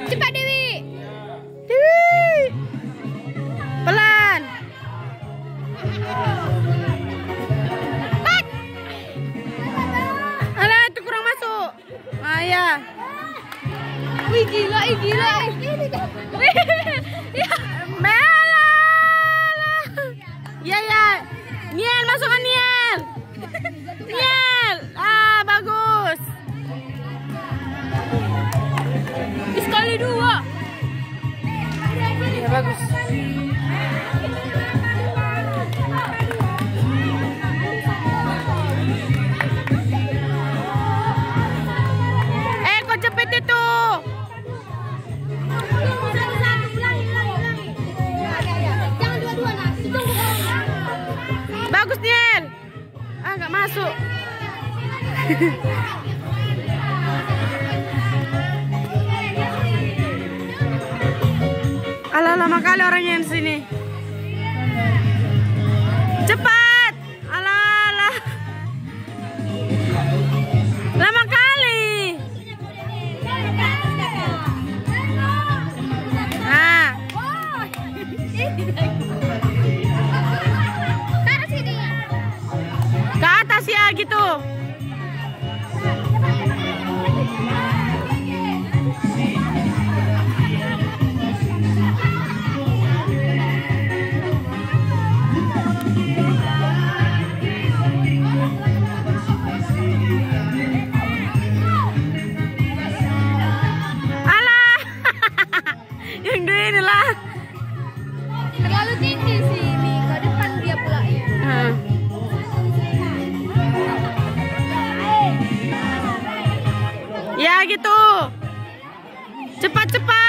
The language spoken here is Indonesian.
Cepat Dewi. Dewi. Pelan. Pat. Alah, itu kurang masuk. Ah ya. Wih gila, gila. Mela. Ya ya. Niel, masukkan Niel. Niel. Ah, bagus. Sekali dua. Ya bagus. Kok cepet itu? Jangan dua-dua nak. Bagus Niel. Ah, nggak masuk. Alah, lama kali orangnya di sini. Cepat. Alah, alah. Lama kali. Nah. Taruh sini. Ke atas ya gitu. Yang dua inilah. Terlalu tinggi sini. Ke depan dia pula ya. Ya gitu. Cepat-cepat.